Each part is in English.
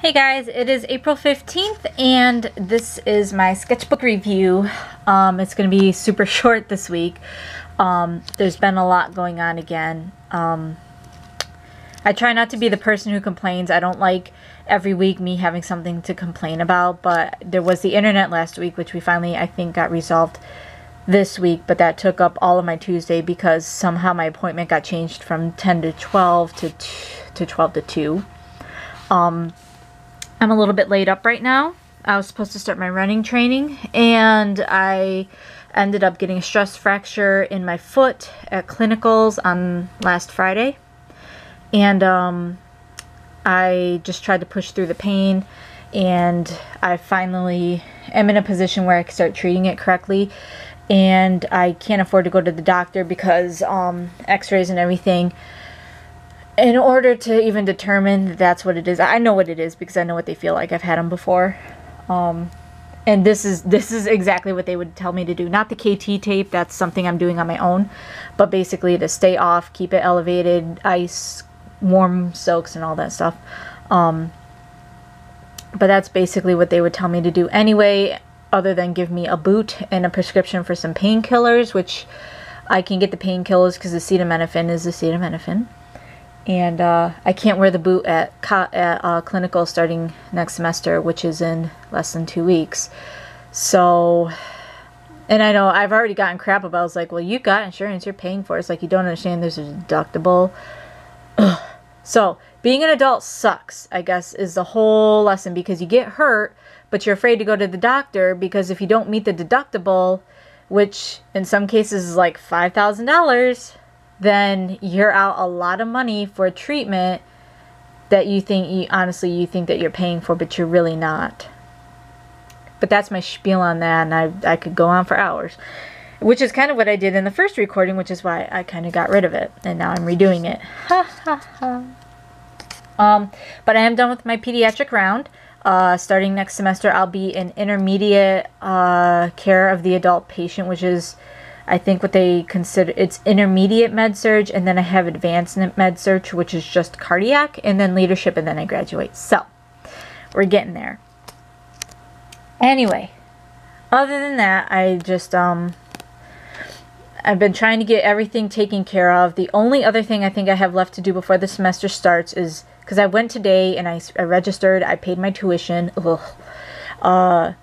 Hey guys, it is April 15th and this is my sketchbook review. It's going to be super short this week. There's been a lot going on again. I try not to be the person who complains. I don't like every week me having something to complain about, but there was the internet last week, which we finally, I think, got resolved this week, but that took up all of my Tuesday because somehow my appointment got changed from 10 to 12 to 12 to 2. I'm a little bit laid up right now. I was supposed to start my running training and I ended up getting a stress fracture in my foot at clinicals on last Friday. And I just tried to push through the pain, and I finally am in a position where I can start treating it correctly. And I can't afford to go to the doctor because x-rays and everything, in order to even determine that that's what it is. I know what it is because I know what they feel like. I've had them before. And this is exactly what they would tell me to do. Not the KT tape, that's something I'm doing on my own, but basically to stay off, keep it elevated, ice, warm soaks and all that stuff. But that's basically what they would tell me to do anyway, other than give me a boot and a prescription for some painkillers, which I can get the painkillers because acetaminophen is acetaminophen. And I can't wear the boot at clinical starting next semester, which is in less than 2 weeks. So, and I know I've already gotten crap about it. I was like, well, you got insurance, you're paying for it. It's like, you don't understand there's a deductible. Ugh. So, being an adult sucks, I guess, is the whole lesson, because you get hurt, but you're afraid to go to the doctor because if you don't meet the deductible, which in some cases is like $5,000, then you're out a lot of money for a treatment that you think, honestly, you think that you're paying for, but you're really not. But that's my spiel on that, and I could go on for hours. Which is kind of what I did in the first recording, which is why I kind of got rid of it. And now I'm redoing it. Ha ha ha. But I am done with my pediatric round. Starting next semester, I'll be in intermediate care of the adult patient, which is, I think, what they consider, it's intermediate med-surg, and then I have advanced med-surg, which is just cardiac, and then leadership, and then I graduate. So, we're getting there. Anyway, other than that, I just, I've been trying to get everything taken care of. The only other thing I think I have left to do before the semester starts is, because I went today and I registered, I paid my tuition. Ugh.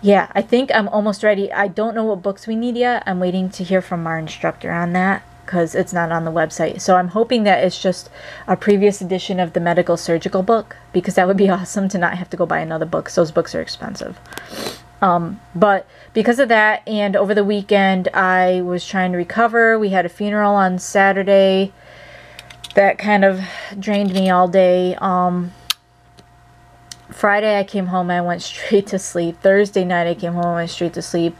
Yeah, I think I'm almost ready. I don't know what books we need yet. I'm waiting to hear from our instructor on that because it's not on the website. So I'm hoping that it's just a previous edition of the medical surgical book, because that would be awesome to not have to go buy another book. Those books are expensive. But because of that, and over the weekend, I was trying to recover. We had a funeral on Saturday that kind of drained me all day. Friday I came home and I went straight to sleep. Thursday night I came home and went straight to sleep.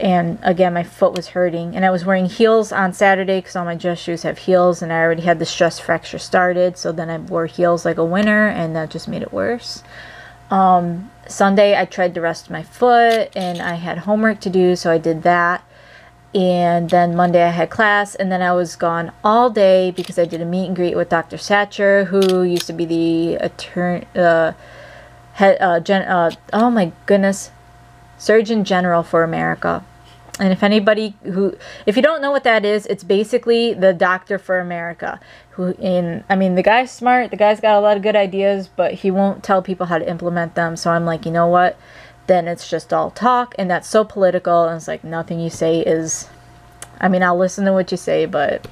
And again, my foot was hurting. And I was wearing heels on Saturday because all my dress shoes have heels. And I already had the stress fracture started. So then I wore heels like a winner, and that just made it worse. Sunday I tried to rest my foot and I had homework to do, so I did that. And then Monday I had class, and then I was gone all day because I did a meet and greet with Dr. Satcher, who used to be the attorney, oh my goodness, Surgeon General for America. And if anybody if you don't know what that is, it's basically the doctor for America. I mean, the guy's smart, the guy's got a lot of good ideas, but he won't tell people how to implement them. So I'm like, you know what? Then it's just all talk, and that's so political, and it's like nothing you say is, I mean, I'll listen to what you say, but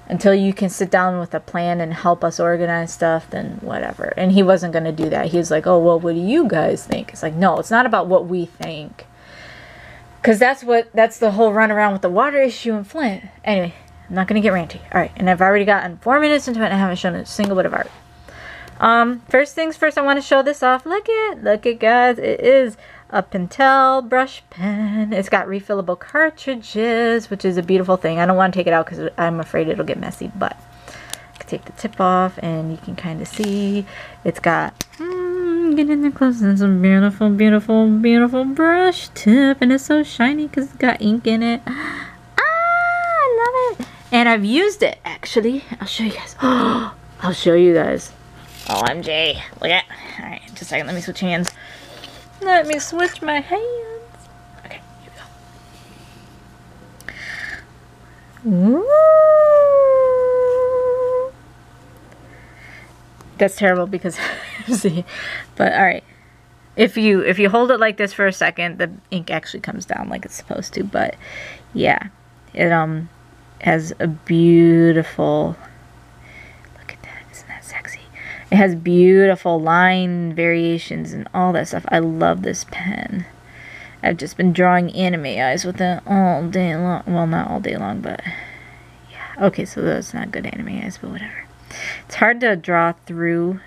until you can sit down with a plan and help us organize stuff, then whatever. And he wasn't going to do that. He was like, oh, well, what do you guys think? It's like, no, it's not about what we think. Because that's the whole run around with the water issue in Flint. Anyway, I'm not going to get ranty. Alright, and I've already gotten 4 minutes into it and I haven't shown a single bit of art. First things first, I want to show this off. Look it guys. It is a Pentel brush pen. It's got refillable cartridges, which is a beautiful thing. I don't want to take it out because I'm afraid it'll get messy, but I can take the tip off and you can kind of see it's got, get in there close, and it's a beautiful, beautiful, beautiful brush tip, and it's so shiny because it's got ink in it. I love it. And I've used it, actually. I'll show you guys. I'll show you guys. OMG. Look at. Alright, just a second. Let me switch hands. Let me switch my hands. Okay, here we go. Ooh. That's terrible because see, but all right. If you hold it like this for a second, the ink actually comes down like it's supposed to. But yeah, it has a beautiful. Look at that! Isn't that sexy? It has beautiful line variations and all that stuff. I love this pen. I've just been drawing anime eyes with it all day long. Well, not all day long, but yeah. Okay, so that's not good anime eyes, but whatever. It's hard to draw through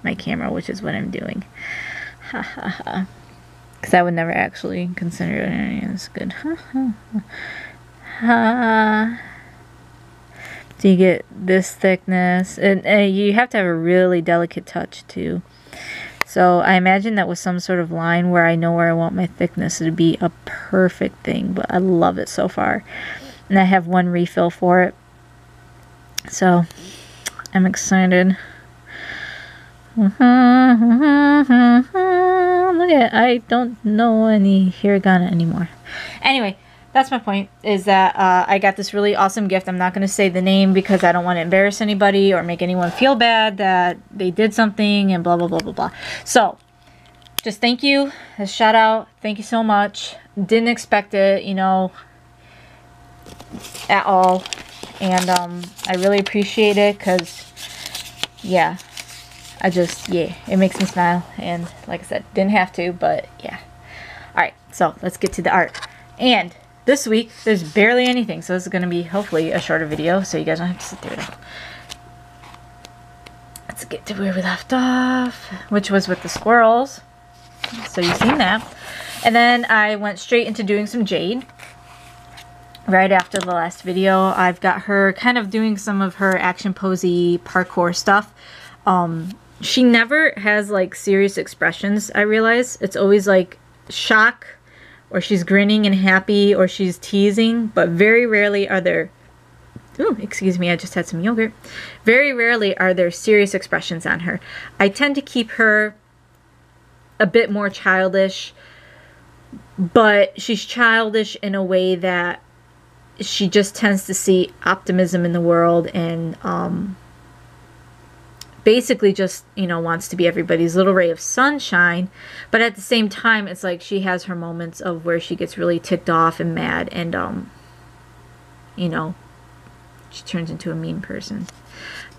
my camera, which is what I'm doing. Ha ha ha. Because I would never actually consider it as good. Ha ha ha. So you get this thickness. And you have to have a really delicate touch too. So I imagine that with some sort of line where I know where I want my thickness to be a perfect thing. But I love it so far. And I have one refill for it. So I'm excited. Look at, I don't know any hiragana anymore. Anyway, that's my point, is that I got this really awesome gift. I'm not going to say the name because I don't want to embarrass anybody or make anyone feel bad that they did something and blah, blah, blah, blah, blah. So, just thank you. A shout out. Thank you so much. Didn't expect it, you know, at all. And I really appreciate it because, yeah. Yeah, it makes me smile, and like I said, didn't have to, but yeah. Alright, so let's get to the art. And this week, there's barely anything, so this is going to be, hopefully, a shorter video, so you guys don't have to sit through it all. Let's get to where we left off, which was with the squirrels. So you've seen that. And then I went straight into doing some jade. Right after the last video, I've got her kind of doing some of her action posy parkour stuff. She never has like serious expressions, I realize. It's always like shock, or she's grinning and happy, or she's teasing, but very rarely are there, ooh, excuse me, I just had some yogurt. Very rarely are there serious expressions on her. I tend to keep her a bit more childish, but she's childish in a way that she just tends to see optimism in the world and, basically just, you know, wants to be everybody's little ray of sunshine. But at the same time, it's like she has her moments of where she gets really ticked off and mad and, you know, she turns into a mean person.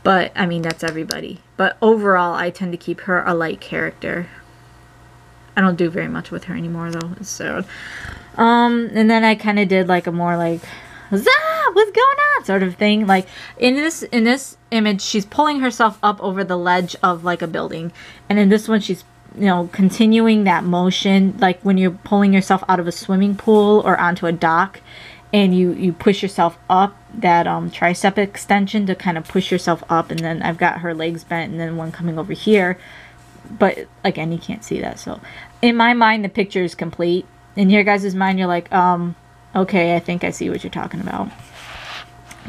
But, I mean, that's everybody. But overall, I tend to keep her a light character. I don't do very much with her anymore, though. It's sad. And then I kind of did, like, a more, like, Zah, what's going on sort of thing. Like in this image, she's pulling herself up over the ledge of like a building, and in this one she's, you know, continuing that motion like when you're pulling yourself out of a swimming pool or onto a dock, and you push yourself up, that tricep extension to kind of push yourself up. And then I've got her legs bent and then one coming over here, but again, you can't see that. So in my mind the picture is complete. In your guys' mind you're like, okay, I think I see what you're talking about.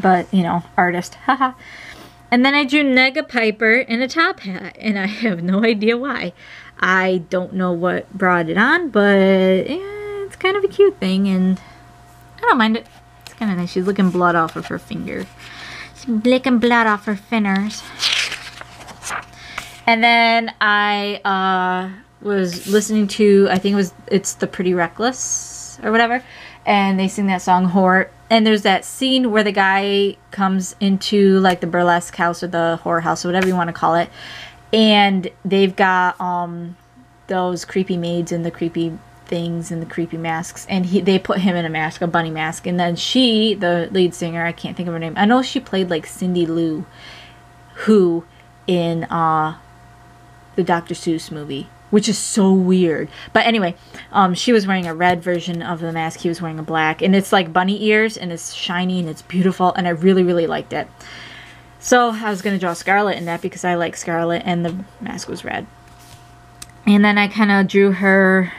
But, you know, artist, haha. And then I drew Nega Piper in a top hat, and I have no idea why. I don't know what brought it on, but it's kind of a cute thing, and I don't mind it. It's kind of nice. She's licking blood off of her finger. She's licking blood off her fingers. And then I was listening to, I think it's The Pretty Reckless, or whatever. And they sing that song Whore, and there's that scene where the guy comes into like the burlesque house or the horror house or whatever you want to call it, and they've got those creepy maids and the creepy things and the creepy masks, and they put him in a mask, a bunny mask, and then she, the lead singer, I can't think of her name, I know she played like Cindy Lou Who in the Dr. Seuss movie, which is so weird. But anyway, she was wearing a red version of the mask. He was wearing a black. And it's like bunny ears, and it's shiny, and it's beautiful. And I really, really liked it. So I was going to draw Scarlet in that because I like Scarlet, and the mask was red. And then I kind of drew her...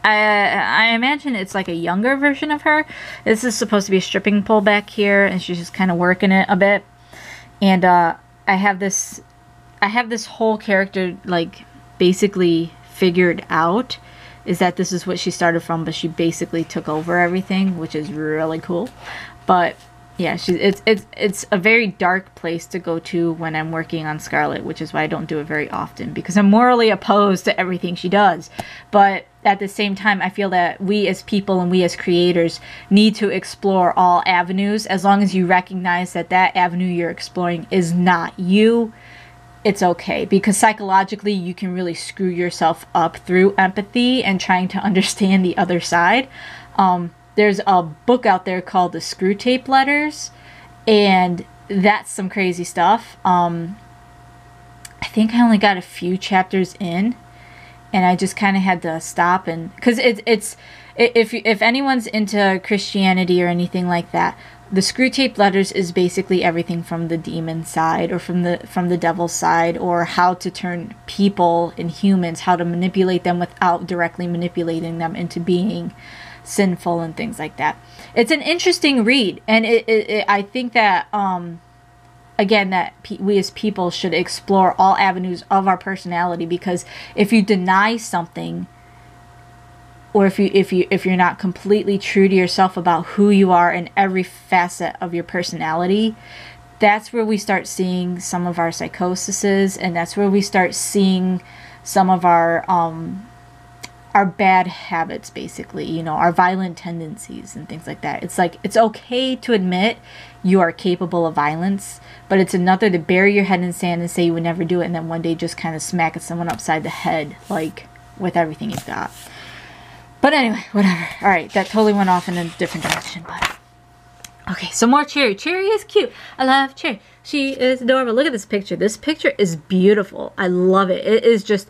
I imagine it's like a younger version of her. This is supposed to be a stripping pole back here, and she's just kind of working it a bit. And I have this... I have this whole character like basically figured out, is that this is what she started from, but she basically took over everything, which is really cool. But yeah, it's a very dark place to go to when I'm working on Scarlet, which is why I don't do it very often, because I'm morally opposed to everything she does. But at the same time, I feel that we as people and we as creators need to explore all avenues, as long as you recognize that that avenue you're exploring is not you. It's okay, because psychologically you can really screw yourself up through empathy and trying to understand the other side. There's a book out there called The Screw Tape Letters, and that's some crazy stuff. I think I only got a few chapters in, and I just kind of had to stop, and because if anyone's into Christianity or anything like that, the Screw Tape Letters is basically everything from the demon side, or from the devil's side, or how to turn people and humans, how to manipulate them without directly manipulating them into being sinful and things like that. It's an interesting read, and I think that again, that we as people should explore all avenues of our personality, because if you deny something, or if you're not completely true to yourself about who you are in every facet of your personality, that's where we start seeing some of our psychoses, and that's where we start seeing some of our bad habits, basically, you know, our violent tendencies and things like that. It's like, it's okay to admit you are capable of violence, but it's another to bury your head in sand and say you would never do it, and then one day just kind of smack at someone upside the head, like, with everything you've got. But anyway, whatever. Alright, that totally went off in a different direction, but... Okay, some more Cherry. Cherry is cute. I love Cherry. She is adorable. Look at this picture. This picture is beautiful. I love it. It is just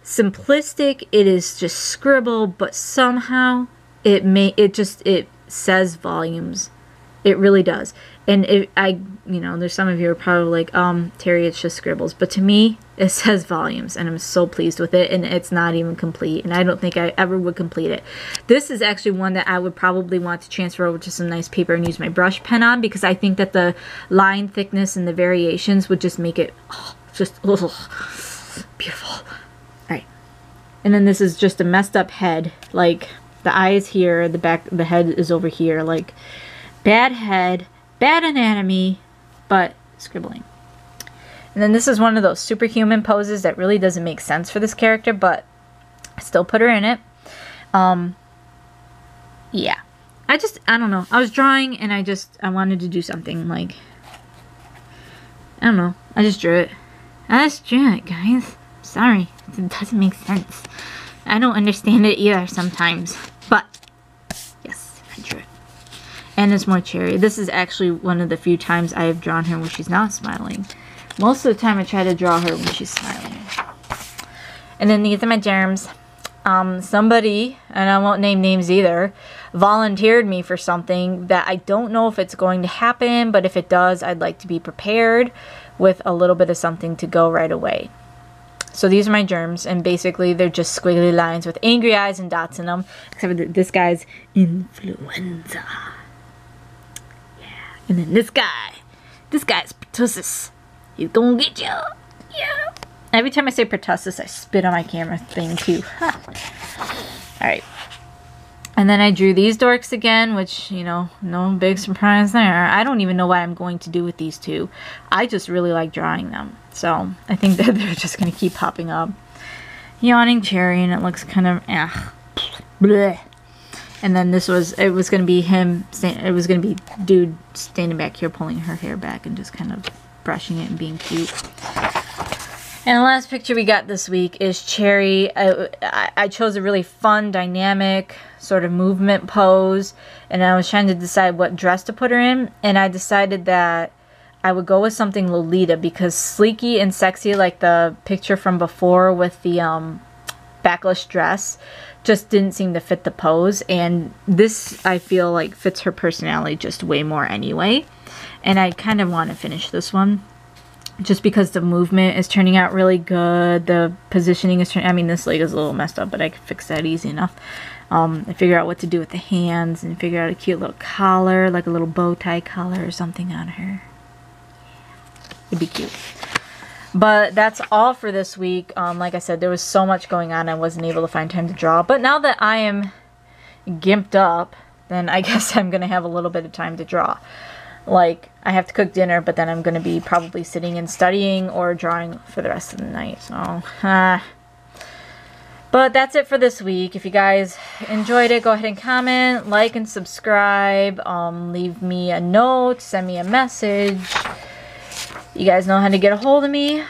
simplistic. It is just scribble, but somehow it says volumes. It really does. And you know, there's some of you are probably like, Terry, it's just scribbles. But to me, it says volumes, and I'm so pleased with it, and it's not even complete, and I don't think I ever would complete it. This is actually one that I would probably want to transfer over to some nice paper and use my brush pen on, because I think that the line thickness and the variations would just make it just beautiful. Alright. And then this is just a messed up head. Like, the eye is here, the back, the head is over here. Like, bad head, bad anatomy, but scribbling. And then this is one of those superhuman poses that really doesn't make sense for this character, but I still put her in it. Yeah. I don't know. I was drawing, and I wanted to do something, like, I don't know. I just drew it. I just drew it, guys. Sorry. It doesn't make sense. I don't understand it either sometimes. But, yes, I drew it. And there's more Cherry. This is actually one of the few times I have drawn her when she's not smiling. Most of the time I try to draw her when she's smiling. And then these are my germs. Somebody, and I won't name names either, volunteered me for something that I don't know if it's going to happen, but if it does, I'd like to be prepared with a little bit of something to go right away. So these are my germs, and basically they're just squiggly lines with angry eyes and dots in them, except for this guy's influenza. Yeah. And then this guy's pertussis. He's gonna get you. Yeah. Every time I say pertussis, I spit on my camera thing too. Alright. And then I drew these dorks again, which, you know, no big surprise there. I don't even know what I'm going to do with these two. I just really like drawing them. So, I think that they're just going to keep popping up. Yawning Cherry, and it looks kind of, bleh. And then it was going to be him, it was going to be dude standing back here pulling her hair back and just kind of brushing it and being cute. And the last picture we got this week is Cherry. I chose a really fun, dynamic sort of movement pose, and I was trying to decide what dress to put her in, and I decided that I would go with something Lolita, because sleeky and sexy like the picture from before with the backless dress just didn't seem to fit the pose, and this I feel like fits her personality just way more anyway. And I kind of want to finish this one just because the movement is turning out really good. The positioning is turning, I mean, this leg is a little messed up, but I can fix that easy enough. I figure out what to do with the hands, and figure out a cute little collar, like a little bow tie collar or something on her. It'd be cute. But that's all for this week. Like I said, there was so much going on, I wasn't able to find time to draw. But now that I am gimped up, then I guess I'm going to have a little bit of time to draw. Like, I have to cook dinner, but then I'm going to be probably sitting and studying or drawing for the rest of the night. So, but that's it for this week. If you guys enjoyed it, go ahead and comment, like, and subscribe. Leave me a note, send me a message. You guys know how to get a hold of me.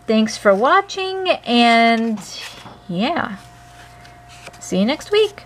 Thanks for watching, and yeah, see you next week.